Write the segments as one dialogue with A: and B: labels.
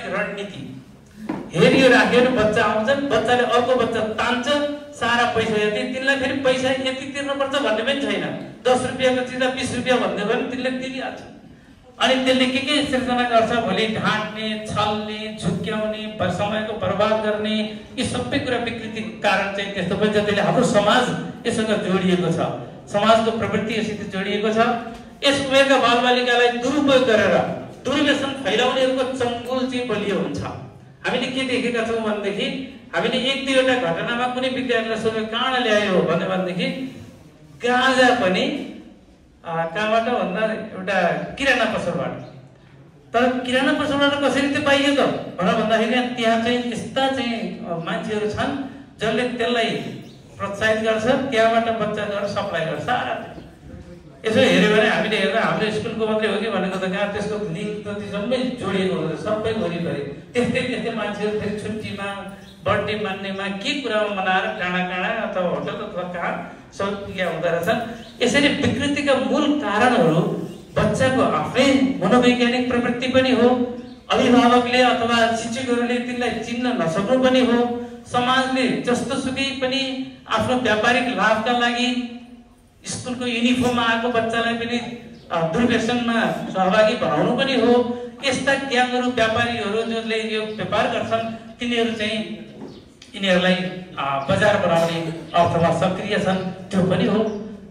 A: व्यापारिक रणनीति हेरियो राख्यो नि बच्चा आउँछन् बच्चाले अर्को बच्चा तान्छ सारा पैसा यति तिनलाई फेरि पैसा यति तिर्नुपर्छ भन्ने पनि छैन 10 रुपैयाँको चिज 20 रुपैयाँ भन्ने भने तिनले तिरिहाल्छ अनि त्यसले के सिर्जना गर्छ भोलि ढाँट्ने छल्ने झुक्क्याउने समयको बर्बाद गर्ने यी सबै कुरा विकृतिको कारण चाहिँ त्यस्तो पनि जतिले हाम्रो समाज यससँग जोडिएको छ समाजको प्रवृत्ति यसित जोडिएको छ यस उमेरका बालबालिकालाई दुरुपयोग गरेर दुर्व्यसन फैलाउनेहरूको चङ्गुल चाहिँ बलियो हुन्छ हामीले के देखेका छौँ भनेदेखि हामीले एक दुईवटा घटनामा कुनै विद्यार्थीलाई सोध्यो कहाँ ल्यायो भनेदेखि गाँजा पनि कहाँबाट भन्दा एउटा किराना पसलबाट तर किराना पसलबाट कसरी त्यो पाइयो त भन्दाखेरि त्यहाँ चाहिँ यस्ता चाहिँ मान्छेहरू छन् जसले त्यसलाई प्रोत्साहित गर्छ त्यहाँबाट बच्चा गएर सप्लाई गर्छ सारा यसो हेऱ्यो भने हामीले हेर्दा हाम्रो स्कुलको मात्रै हो कि भनेको त कहाँ त्यसको लिङ्क त जम्मै जोडिएको हुन्छ सबै वरिपरि त्यस्तै मान्छेहरू फेरि छुट्टीमा बर्थडे मान्नेमा के कुरामा मनाएर काँडा अथवा होटल अथवा कहाँ सौकिया हुँदो रहेछन् यसरी विकृतिका मूल कारणहरू बच्चाको आफ्नै मनोवैज्ञानिक प्रवृत्ति पनि हो अभिभावकले अथवा शिक्षकहरूले तिनलाई चिन्न नसक्नु पनि हो समाजले जस्तो सुकै पनि आफ्नो व्यापारिक लाभका लागि स्कुलको युनिफर्ममा आएको बच्चालाई पनि दुर्व्यसनमा सहभागी बनाउनु पनि हो यस्ता ग्याङहरू व्यापारीहरू जसले यो व्यापार गर्छन् तिनीहरू चाहिँ यिनीहरूलाई बजार बनाउने अर्थमा सक्रिय छन् त्यो पनि हो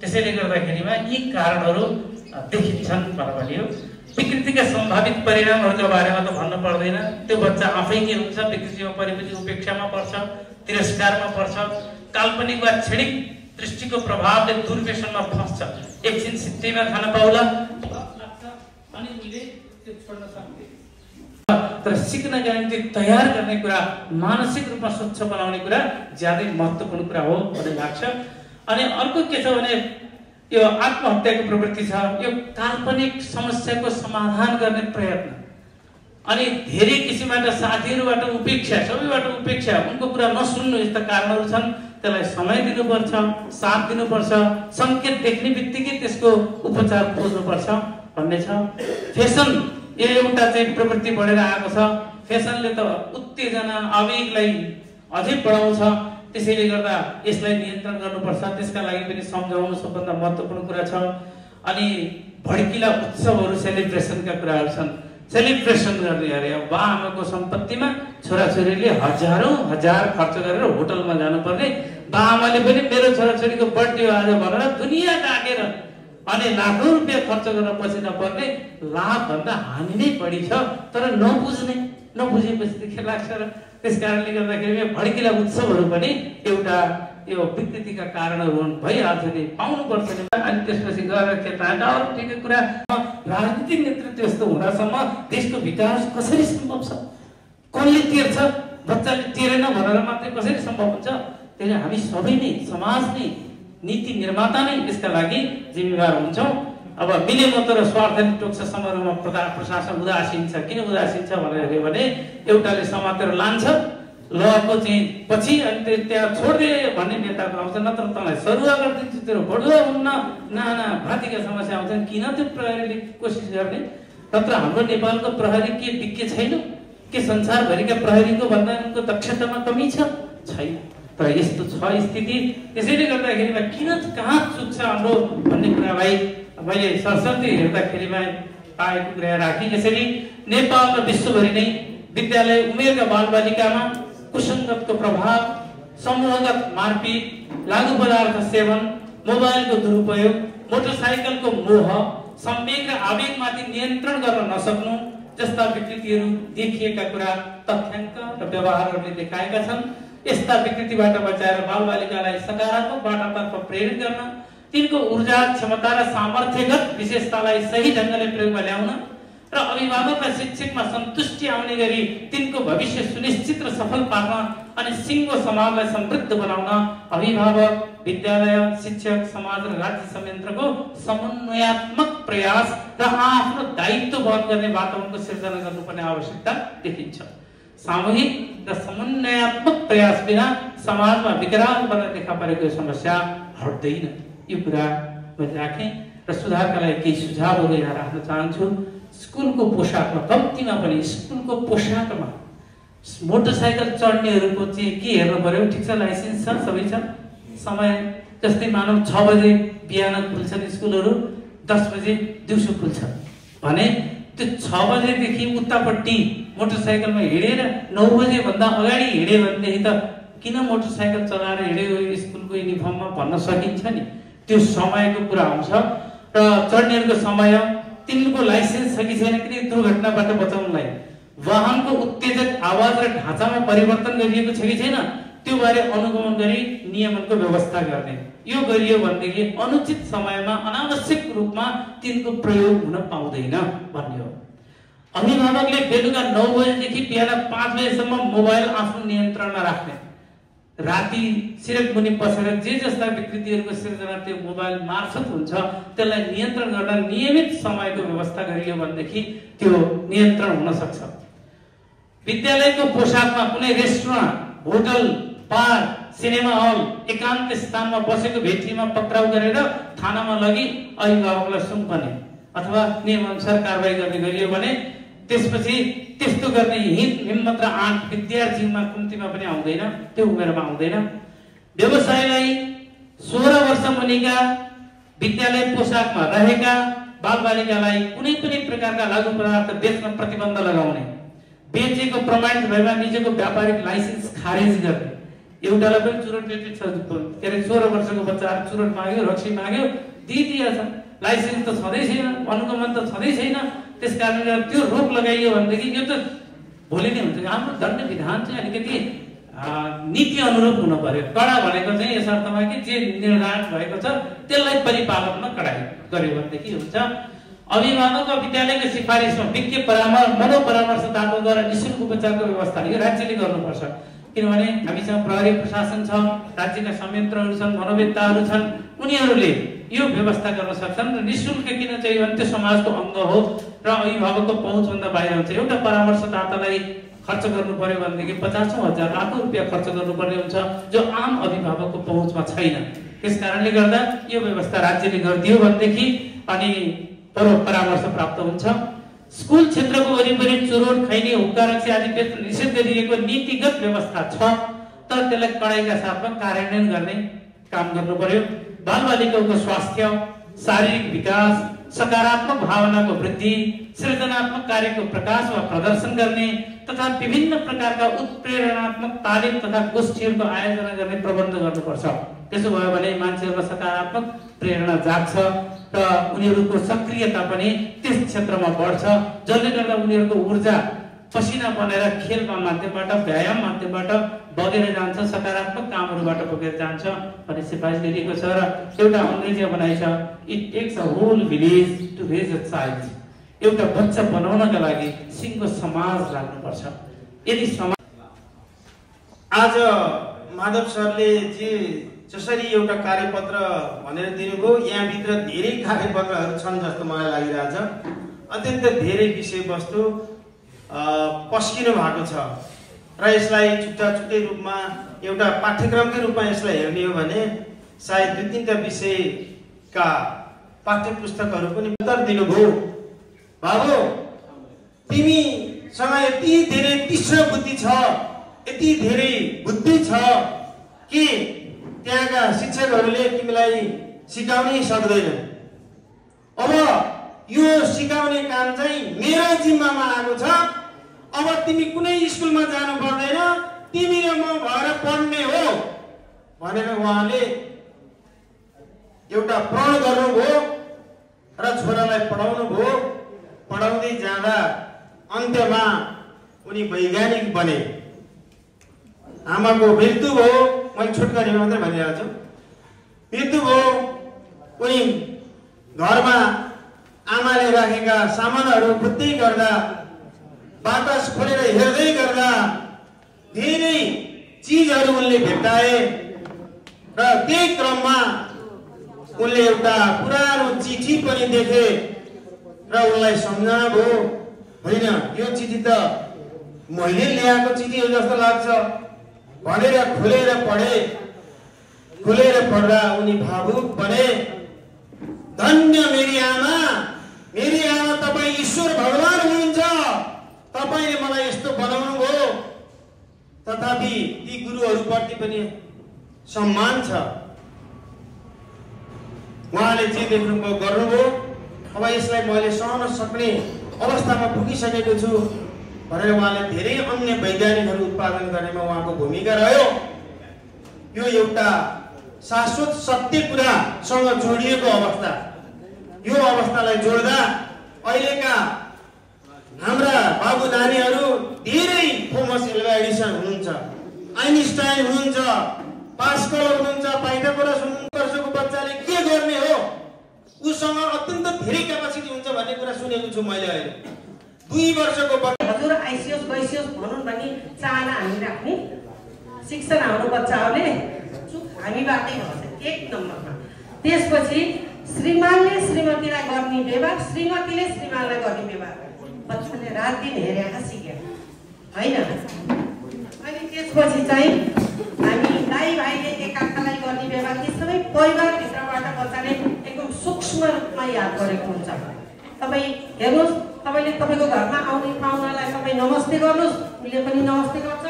A: त्यसैले गर्दाखेरिमा यी कारणहरू देखिन्छन् भन्यो विकृतिका सम्भावित परिणामहरूको बारेमा त भन्नु पर्दैन त्यो बच्चा आफै के हुन्छ विकृतिमा परेपछि उपेक्षामा पर्छ तिरस्कारमा पर्छ काल्पनिक वा क्षणिक दृष्टिको प्रभावले दुर्व्यसनमा फस्छ एकछिन सित्तैमा खान पाउला अनि उले त्यो छोड्न सक्दैन तर सिक्नका निम्ति तयार गर्ने कुरा मानसिक रूपमा स्वच्छ बनाउने कुरा ज्यादै महत्त्वपूर्ण कुरा हो भन्ने लाग्छ अनि अर्को के छ भने यो आत्महत्याको प्रवृत्ति छ यो काल्पनिक समस्याको समाधान गर्ने प्रयत्न अनि धेरै किसिमबाट साथीहरूबाट उपेक्षा सबैबाट उपेक्षा उनको कुरा नसुन्नु यस्ता कारणहरू छन् त्यसलाई समय दिनुपर्छ साथ दिनुपर्छ संकेत देख्ने बित्तिकै त्यसको उपचार खोज्नुपर्छ भन्ने छ फेसन यो एउटा चाहिँ प्रवृत्ति बढेर आएको छ फेसनले त उत्तेजना आवेगलाई अझै बढाउँछ त्यसैले गर्दा यसलाई नियन्त्रण गर्नुपर्छ त्यसका लागि पनि सम्झाउनु सबभन्दा महत्त्वपूर्ण कुरा छ अनि भड्किला उत्सवहरू सेलिब्रेसनका कुराहरू छन् सेलिब्रेसन गर्ने अरे बाआमाको सम्पत्तिमा छोराछोरीले हजार खर्च गरेर होटलमा जानुपर्ने बाआमाले पनि मेरो छोराछोरीको बर्थडे आज भनेर दुनियाँ काटेर अनि लाखौं रुपियाँ खर्च गर्न बसिन पर्ने लाभ भन्दा हानि नै बढी छ तर नबुझेपछि के लाग्छ र त्यसकारणले गर्दाखेरि भड्किला उत्सवहरू पनि एउटा यो विकृतिका कारणहरू भइहाल्छ नि पाउनुपर्छ नि अनि त्यसपछि गएर खेल्दा अरू ठिकै कुरा राजनीतिक नेतृत्व यस्तो हुँदासम्म देशको विकास कसरी सम्भव छ कसले तिर्छ बच्चाले तिरेन भनेर मात्रै कसरी सम्भव हुन्छ त्यसले हामी सबै नै समाज नै नीति निर्माता नै यसका लागि जिम्मेवार हुन्छौँ अब मिले मात्र स्वार्थले टोक्छ समारोहमा प्रशासन उदासीन छ किन उदासीन छ भने एउटाले समातेर लान्छ लको चाहिँ पछि अनि त्यहाँ छोड्दे भन्ने नेताको आउँछ नत्र तँलाई सरुवा गरिदिन्छु तेरो बढुवा हुन्न नाना भातीका समस्या आउँछन् किन त्यो प्रहरीले कोसिस गर्ने तत्र हाम्रो नेपालको प्रहरी के विज्ञ छैन के संसारभरिका प्रहरीको भन्दा उनको दक्षतामा कमी छैन तर यस्तो छ स्थिति त्यसैले गर्दाखेरिमा किन कहाँ चुक्छ हाम्रो भन्ने कुरालाई मैले सरसर्ती हेर्दाखेरिमा पाएको कुरा राखेँ यसरी नेपाल र विश्वभरि नै विद्यालय उमेरका बालबालिकामा कुसङ्गतको प्रभाव समूहगत मारपिट लागु पदार्थ सेवन मोबाइलको दुरुपयोग मोटरसाइकलको मोह संवेग र आवेगमाथि नियन्त्रण गर्न नसक्नु जस्ता विकृतिहरू देखिएका कुरा तथ्याङ्क र व्यवहारहरूले देखाएका छन् यस्ता विकृतिबाट बचाएर बालबालिकालाई सकारात्मक बाटातर्फ प्रेरित गर्न तिनको ऊर्जा क्षमता र सामर्थ्यगत विशेषतालाई सही ढङ्गले प्रयोगमा ल्याउन र अभिभावक र शिक्षकमा सन्तुष्टि आउने गरी तिनको भविष्य सुनिश्चित र सफल पार्न अनि सिङ्गो समाजलाई समृद्ध बनाउन अभिभावक विद्यालय शिक्षक समाज र राज्य संयन्त्रको समन्वयात्मक प्रयास र आफ्नो दायित्व वहन गर्ने वातावरणको सिर्जना गर्नुपर्ने आवश्यकता देखिन्छ सामूहिक र समन्वयात्मक प्रयास बिना समाजमा विकराल बन्न देखा परेको समस्या हट्दैन यो कुरा मैले राखेँ र सुधारका लागि केही सुझावहरू यहाँ राख्न चाहन्छु स्कुलको पोसाकमा, कम्तीमा पनि स्कुलको पोसाकमा मोटरसाइकल चढ्नेहरूको चाहिँ के हेर्नु पर्यो? ठिक छ, लाइसेन्स छ, सबै छ, समय जस्तै मानव 6 बजे बिहान खुल्छन् स्कुलहरू, 10 बजे दिउँसो खुल्छ भने त्यो 6 बजेदेखि उतापट्टि मोटरसाइकलमा हिँडेर 9 बजे भन्दा अगाडि हिँड्यो भनेदेखि त किन मोटरसाइकल चलाएर हिँड्यो स्कुलको युनिफर्ममा भन्न सकिन्छ नि। त्यो समयको कुरा आउँछ र चढ्नेहरूको समय, तिनको लाइसेन्स छ कि छैन, किनकि दुर्घटनाबाट बचाउनलाई वाहनको उत्तेजक आवाज र ढाँचामा परिवर्तन गरिएको छ कि छैन त्यो बारे अनुगमन गरी नियमनको व्यवस्था गर्ने। यो गरियो भनेदेखि अनुचित समयमा अनावश्यक रूपमा तिनको प्रयोग हुन पाउँदैन भन्ने हो। अभिभावकले बेलुका 9 बजेदेखि बिहान 5 बजेसम्म मोबाइल आफ्नो नियन्त्रणमा राख्ने, राति सिरक मुनि बसेर जे जस्ता विकृतिहरूको सिर्जना त्यो मोबाइल मार्फत हुन्छ त्यसलाई नियन्त्रण गर्न नियमित समयको व्यवस्था गरियो भनेदेखि त्यो नियन्त्रण हुन सक्छ। विद्यालयको पोसाकमा कुनै रेस्टुरेन्ट, होटल, बार, सिनेमा हल, एकान्त स्थानमा बसेको भेटीमा पक्राउ गरेर थानामा लगी अभिभावकलाई सुम्पने अथवा नियमअनुसार कारबाही गर्ने गरियो भने त्यसपछि त्यस्तो गर्ने हिम्मत र आँट विद्यार्थीमा कुन्तीमा पनि आउँदैन, त्यो उमेरमा आउँदैन। व्यवसायलाई 16 वर्ष मुनिका विद्यालय पोसाकमा रहेका बालबालिकालाई कुनै पनि प्रकारका लागु पदार्थ बेच्न प्रतिबन्ध लगाउने, बेचेको प्रमाणित भएमा निजको व्यापारिक लाइसेन्स खारेज गर्ने। एउटालाई पनि चुरोट बेच्ने छ, के अरे 16 वर्षको बच्चाहरू चुरोट माग्यो, रक्सी माग्यो, दिइदिएछ, लाइसेन्स त छँदै छैन, अनुगमन त छँदै छैन। त्यसकारणले त्यो रोक लगाइयो भनेदेखि यो त भोलि नै हुन्छ। हाम्रो दण्ड विधान चाहिँ अलिकति नीति अनुरूप हुनु पर्यो। कडा भनेको चाहिँ यस अर्थमा कि जे निर्धारण भएको छ त्यसलाई परिपालनमा कडाइ गर्यो भनेदेखि हुन्छ। अभिभावक वा विद्यालयको सिफारिसमा विज्ञ परामर्श, मनोपरामर्शदाताद्वारा निःशुल्क उपचारको व्यवस्था यो राज्यले गर्नुपर्छ। किनभने हामीसँग प्रहरी प्रशासन छ, राज्यका संयन्त्रहरू छन्, मनोवेत्ताहरू छन्, उनीहरूले यो व्यवस्था गर्न सक्छन्। र निःशुल्क किन चाहियो भने त्यो समाजको अङ्ग हो र अभिभावकको पहुँचभन्दा बाहिर हुन्छ। एउटा परामर्शदातालाई खर्च गर्नु पर्यो भनेदेखि 50,000 लाखौं रुपियाँ खर्च गर्नुपर्ने हुन्छ, जो आम अभिभावकको पहुँचमा छैन। त्यस कारणले गर्दा यो व्यवस्था राज्यले गरिदियो भनेदेखि अनि परामर्श प्राप्त हुन्छ। स्कुल क्षेत्रको वरिपरि चुरोट, खैनी, हुक्का, रक्सी आदि बेच्न निषेध गरिएको नीतिगत व्यवस्था छ, तर त्यसलाई कडाइका साथमा कार्यान्वयन गर्ने काम गर्नु पर्यो। बालबालिकाको स्वास्थ्य, शारीरिक विकास, सकारात्मक भावनाको वृद्धि, सृजनात्मक कार्यको प्रकाश वा प्रदर्शन गर्ने तथा विभिन्न प्रकारका उत्प्रेरणात्मक तालिम तथा गोष्ठीहरूको आयोजना गर्ने प्रबन्ध गर्नुपर्छ। त्यसो भयो भने मान्छेहरुमा सकारात्मक प्रेरणा जाग्छ र उनीहरूको सक्रियता पनि त्यस क्षेत्रमा बढ्छ, जसले गर्दा उनीहरूको ऊर्जा पसिना बनेर खेलका माध्यमबाट, व्यायाम माध्यमबाट बगेर जान्छ, सकारात्मक कामहरुबाट बगेर जान्छ भन्ने सिफारिस गरिएको छ। र एउटा अंग्रेजीमा भनाइ छ, it takes a whole village to raise a child. एउटा बच्चा बनाउनका लागि सिंगो समाज लाग्नुपर्छ। यदि समाज
B: आज माधव सरले जसरी एउटा कार्यपत्र भनेर दिनुभयो, यहाँ भित्र धेरै कार्यपत्रहरू छन् जस्तो मलाई लागिरहेछ। अत्यन्त धेरै विषयवस्तु पस्किनु भएको छ र यसलाई छुट्टा छुट्टै रूपमा एउटा पाठ्यक्रमकै रूपमा यसलाई हेर्ने हो भने सायद 2-3टा विषयका पाठ्यपुस्तकहरू पनि उत्तर दिनुभयो। बाबु, तिमीसँग यति धेरै तीक्ष्ण बुद्धि छ, यति धेरै बुद्धि छ कि त्यहाँका शिक्षकहरूले तिमीलाई सिकाउनै सक्दैन। अब यो सिकाउने काम चाहिँ मेरो जिम्मामा आएको छ। अब तिमी कुनै स्कुलमा जानु पर्दैन, तिमी र म भएर पढ्ने हो भनेर उहाँले एउटा प्रण गर्नुभयो र छोरालाई पढाउनु भयो। पढाउँदै जाँदा अन्त्यमा उनी वैज्ञानिक बने। आमाको मृत्यु भयो, मैले छोटकरीमा मात्रै भनिरहेको छु, मृत्यु भयो। उनी घरमा आमाले राखेका सामानहरू बुझ्दै गर्दा, बाकस खोलेर हेर्दै गर्दा धेरै चिजहरू उनले भेट्टाए र त्यही क्रममा उनले एउटा पुरानो चिठी पनि देखे र उनलाई सम्झना भयो, होइन यो चिठी त मैले ल्याएको चिठी हो जस्तो लाग्छ भनेर खोलेर पढे। खोलेर पढ्दा उनी भावुक बने। धन्य मेरी आमा, तपाईँ ईश्वर भगवान तपाईले मलाई यस्तो बनाउनु भयो, तथापि ती गुरुहरूप्रति पनि सम्मान छ। उहाँले जे देख्नुभयो गर्नुभयो। अब यसलाई मैले सहन सक्ने अवस्थामा पुगिसकेको छु भनेर उहाँले धेरै अन्य वैज्ञानिकहरू उत्पादन गर्नेमा उहाँको भूमिका रह्यो। यो एउटा शाश्वत सत्य कुरासँग जोडिएको अवस्था। यो अवस्थालाई जोड्दा अहिलेका हाम्रा बाबु नानीहरू धेरै थोमस एल्वा एडिसन हुनुहुन्छ, आइन्स्टाइन हुनुहुन्छ, पास्कल हुनुहुन्छ, पाइथागोरस हुनुहुन्छ। वर्षको बच्चाले के गर्ने हो, उसँग अत्यन्त धेरै क्यापासिटी हुन्छ भन्ने कुरा सुनेको छु मैले। अहिले 2 वर्षको बच्चा
C: हजुर आइसियोस् गइसियोस् भनौँ भन्ने चाहना हामी राख्ने शिक्षण हाम्रो बच्चाहरूले हामीबाटै भन्छ 1 नम्बरमा। त्यसपछि श्रीमानले श्रीमतीलाई गर्ने व्यवहार, श्रीमतीले श्रीमानलाई गर्ने व्यवहार बच्चाले रात दिन हेरेर सिक्यो होइन। अनि त्यसपछि चाहिँ हामी दाइ भाइले एकाअर्कालाई गर्ने व्यवहार, यी सबै परिवारभित्रबाट बच्चाले एकदम सूक्ष्म रूपमा याद गरेको हुन्छ। तपाईँ हेर्नुहोस्, तपाईँले तपाईँको घरमा आउने पाहुनालाई तपाईँ नमस्ते गर्नुहोस्, उसले पनि नमस्ते गर्छ।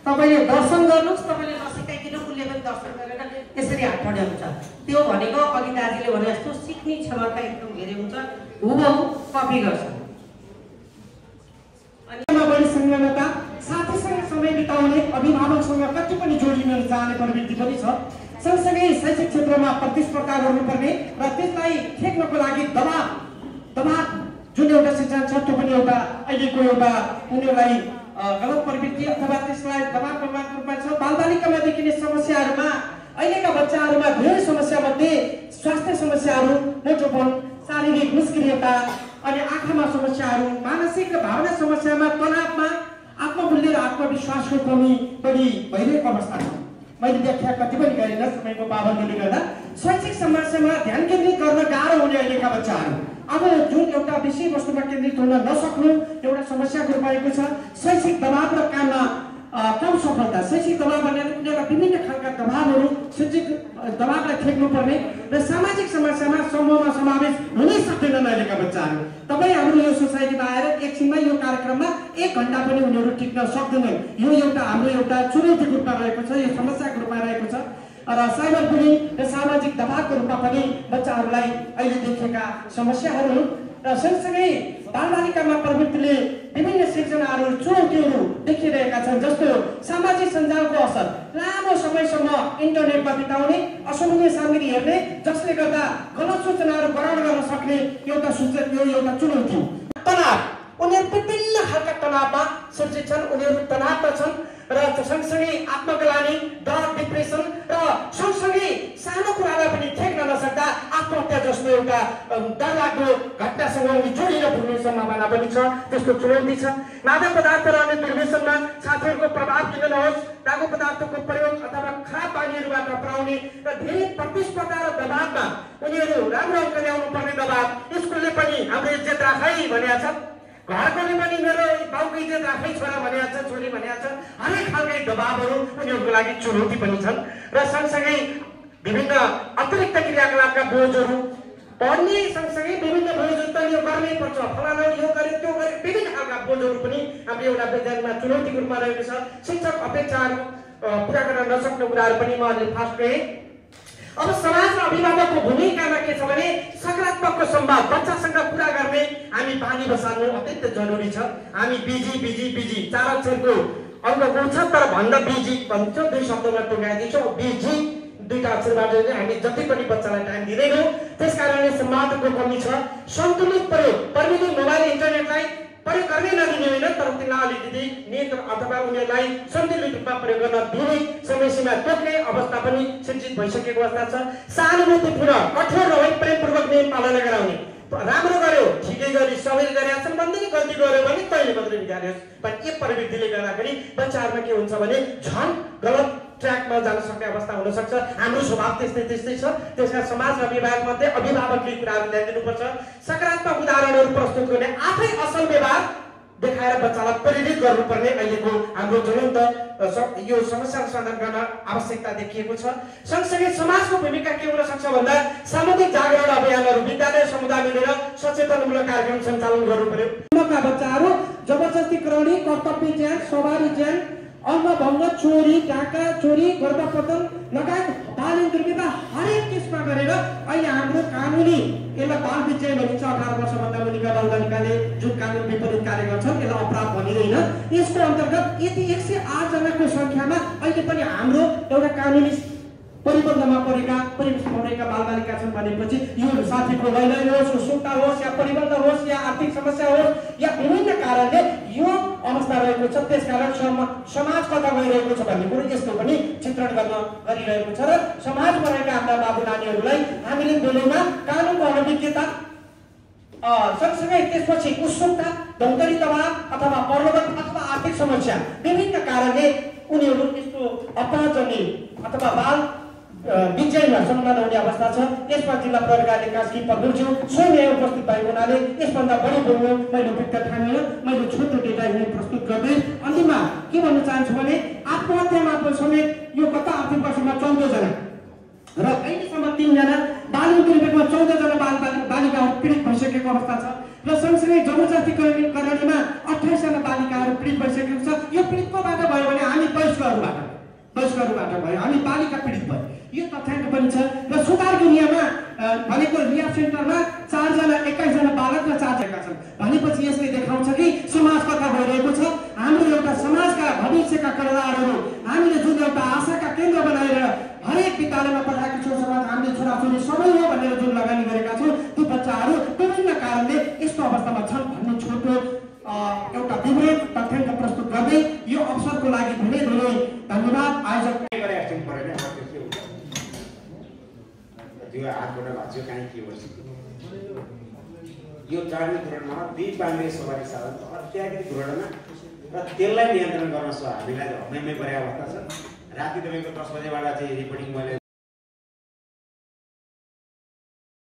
C: तपाईँले दर्शन गर्नुहोस्, तपाईँले नसिकाइदिनु, उसले पनि दर्शन गरेर यसरी हात बढाउँछ। त्यो भनेको अघि दाजुले भने जस्तो सिक्ने क्षमता एकदम धेरै हुन्छ, हुबहु कपी गर्छ।
D: अनि बढी संलग्नता, साथीसँग समय बिताउने, अभिभावकसँग कति पनि जोडिन चाहने प्रवृत्ति पनि छ। सँगसँगै शैक्षिक क्षेत्रमा प्रतिस्पर्धा गर्नुपर्ने र त्यसलाई ठेक्नको लागि दबाब जुन एउटा सिद्धान्त छ त्यो पनि एउटा अहिलेको एउटा उनीहरूलाई गलत प्रवृत्ति अथवा त्यसलाई दबाबको रूपमा छ। बालबालिकामा देखिने समस्याहरूमा अहिलेका बच्चाहरूमा धेरै समस्या मध्ये स्वास्थ्य समस्याहरू, मोटोपन, शारीरिक निष्क्रियता अनि आँखामा समस्याहरू, मानसिक र भावना समस्यामा, तनावमा, आत्ममूल्य र आत्मविश्वासको कमी पनि भइरहेको अवस्था छ। मैले व्याख्या कति पनि गरिनँ समयको पाबन्दीले गर्दा। शैक्षिक समस्यामा ध्यान केन्द्रित गर्न गाह्रो हुने अहिलेका बच्चाहरू अब जुन एउटा विषय वस्तुमा केन्द्रित हुन नसक्नु एउटा समस्याको रूप आएको छ। शैक्षिक दबाव र काममा कम सफलता, शैक्षिक दबाव भनेर उनीहरूलाई विभिन्न खालका दबावहरू, शैक्षिक दबावलाई ठेक्नुपर्ने र सामाजिक समस्यामा समूहमा समावेश हुनै सक्दैनन् अहिलेका बच्चाहरू। तपाईँ हाम्रो यो सोसाइटीमा आएर एकछिनमा यो कार्यक्रममा 1 घण्टा पनि उनीहरू टिक्न सक्दैनन्। यो एउटा हाम्रो एउटा चुनौतीको रूपमा रहेको छ, यो समस्याको रूपमा रहेको छ। र साइबर बुलिङ र सामाजिक दबावको रूपमा पनि बच्चाहरूलाई अहिले देखेका समस्याहरू हुन्। र सँगसँगै बालबालिकामा प्रवृत्तिले विभिन्न सिर्जनाहरू, चुनौतीहरू देखिरहेका छन्, जस्तो सामाजिक सञ्जालको असर, लामो समयसम्म इन्टरनेटमा बिताउने, असमूल्य सामग्री हेर्ने, जसले गर्दा गलत सूचनाहरू ग्रहण गर्न सक्ने एउटा चुनौती। तनाव, उनीहरू विभिन्न खालका तनावमा सञ्चित छन्, उनीहरू तनावमा छन् र सँगसँगै आत्मग्लानि, डर, डिप्रेसन र सँगसँगै सानो कुरालाई पनि ठेक्न नसक्दा आत्महत्या जस्तो एउटा डरलाग्दो घटनासँग उनी जोडिएर पुग्ने सम्भावना पनि छ। त्यस्तो चुनौती छ। मादक पदार्थ र अन्य दुर्व्यसनमा साथीहरूको प्रभाव किन नहोस्, लागु पदार्थको प्रयोग अथवा खराब बानीहरूबाट अपनाउने र धेरै प्रतिस्पर्धा र दबावमा उनीहरू राम्रो अङ्क ल्याउनु पर्ने दबाव, स्कुलले पनि हाम्रो इज्जत राखै भनेको छ, घरकोले पनि मेरो बाउको इज्जत राखै छोरा भनेको छ, छोरी भनेको छ। हरेक खालकै दबावहरू उनीहरूको लागि चुनौती पनि छन्। र सँगसँगै विभिन्न अतिरिक्त क्रियाकलापका बोझहरू, पढ्ने सँगसँगै विभिन्न बोझहरू त यो गर्नै पर्छ, फलाना यो गरे त्यो गरे, विभिन्न खालका बोझहरू पनि हाम्रो एउटा विद्यालयमा चुनौतीको रूपमा रहेको छ। शिक्षक अपेक्षाहरू पुरा गर्न नसक्ने कुराहरू पनि म अहिले फास्ट गएँ। अब समाज र अभिभावकको भूमिकामा के छ भने सकारात्मकको सम्वाद बच्चासँग पुरा गर्ने हामी बानी बसाल्नु अत्यन्त जरुरी छ। हामी बिजी 4 अक्षरको अङ्क गुण छ तर भन्दा बिजी भन्छ, 2 शब्दमा टुङ्गाइदिन्छौँ। बिजी 2टा अक्षरबाट हामी जति पनि बच्चालाई टाइम दिँदैनौँ, त्यसकारणले सम्वादको कमी छ। सन्तुलित प्रयोग, प्रविधि मोबाइल इन्टरनेटलाई प्रयोग गर्नै नदिने होइन, तर तिनीलाई अलिकति नियन्त्रण अथवा उनीहरूलाई सन्तुलित रूपमा प्रयोग गर्न दिने समय सीमा तोक्ने अवस्था पनि सिर्जित भइसकेको अवस्था छ। सहानुभूतिपूर्ण, कठोर नभई प्रेमपूर्वक नियम पालना गराउने, राम्रो गर्यो ठिकै गरी सबैले गरेका छन् भन्दै गल्ती गर्यो भने तैँले मात्रै बिगार्योस् भने यो प्रवृत्तिले गर्दाखेरि बच्चाहरूमा के हुन्छ भने झन् गलत ट्र्याकमा जान सक्ने अवस्था हुन सक्छ। हाम्रो स्वभाव त्यस्तै छ। त्यसका समाज र अभिभावकमध्ये अभिभावकले कुराहरू ध्यान दिनुपर्छ। सकारात्मक उदाहरणहरू प्रस्तुत गर्ने, आफै असल व्यवहार देखाएर बच्चालाई प्रेरित गर्नुपर्ने अहिलेको हाम्रो ज्वलन्त यो समस्याको समाधान गर्न आवश्यकता देखिएको छ। सँगसँगै समाजको भूमिका के हुन सक्छ भन्दा सामुदायिक जागरण अभियानहरू, विद्यालय समुदाय मिलेर सचेतनमूलक कार्यक्रम सञ्चालन गर्नु पर्यो। बच्चाहरू जबरजस्ती करणी, कर्तव्य ज्यान, सवारी ज्यान, अन्नभङ्ग, चोरी, डाका, चोरी, गर्भपतन लगायत बाल दुर्व्यवहार हरेक केसमा गरेर अहिले हाम्रो कानुनी यसलाई बाल विजय भनिन्छ। 18 वर्षभन्दा मुनिका बालबालिकाले जुन कानुन विपरीत कार्य गर्छन् यसलाई अपराध भनिँदैन। यसको अन्तर्गत यति 108 जनाको सङ्ख्यामा अहिले पनि हाम्रो एउटा कानुनी परिबन्धमा परेका बालबालिका छन् भनेपछि यो साथीको लैलैल होस्, सुक्ता होस्, या परिबन्ध होस्, या आर्थिक समस्या होस्, या विभिन्न कारणले यो अवस्था रहेको छ। त्यसकारण समाज कता गइरहेको छ भन्ने कुरो यसको पनि चित्रण गरिरहेको छ र समाजमा रहेका हाम्रा बाबु नानीहरूलाई हामीले बेलैमा कानुनको अनभिज्ञता सँगसँगै त्यसपछि उत्सुकता, दौतरी दबाव अथवा प्रलोभन अथवा आर्थिक समस्या विभिन्न कारणले उनीहरू यस्तो अपराधजन्य अथवा बाल विजयमा संलग्न हुने अवस्था छ। यसमा जिल्ला प्रहरीका कास्की पगुल्ज्यू स्वयं यहाँ उपस्थित भएको हुनाले यसभन्दा बढी बोल्नु मैले उपयुक्त ठानिनँ। मैले छोटो डेटा यहाँ प्रस्तुत गर्दै अन्तिममा के भन्न चाहन्छु भने आत्महत्यामा समेत यो गत आर्थिक वर्षमा 14 जना र अहिलेसम्म 3 जना बाल दुर्व्यवहारमा 14 जना बालिकाहरू पीडित भइसकेको अवस्था छ र सँगसँगै जबरजस्ती करणीमा 28 जना बालिकाहरू पीडित भइसकेको छ। यो पीडितकोबाट भयो भने हामी वयस्कहरूबाट भयो, हामी बालिका पीडित भयो, यो तथ्याङ्क पनि छ। र सुधार दुनियाँमा भनेको रिहाब सेन्टरमा 4 जना 21 जना बालक र 4 जना छन् भनेपछि यसले देखाउँछ कि समाज कता गइरहेको छ। हाम्रो एउटा समाजका भविष्यका कर्णधारहरू हामीले जुन एउटा आशाका केन्द्र बनाएर हरेक विद्यालयमा पठाएको छौँ, समाज हामीले छोराछोरी सबै हो भनेर जुन लगानी गरेका छौँ, ती बच्चाहरू विभिन्न कारणले यस्तो अवस्थामा छन् भन्ने छोटो एउटा विवरण तथ्याङ्क प्रस्तुत गर्दै यो अवसरको लागि धेरै धेरै धन्यवाद। आयोजक
E: त्यो हातबाट भाँच्यो कहीँ के गर्छ यो चढ्ने दुर्घटनामा बाङ्गे सवारी साधन अत्याधिक दुर्घटना र त्यसलाई नियन्त्रण गर्न हामीलाई हमेमै परेको अवस्था छ। राति तपाईँको 10 बजेबाट चाहिँ रिपोर्टिङ मैले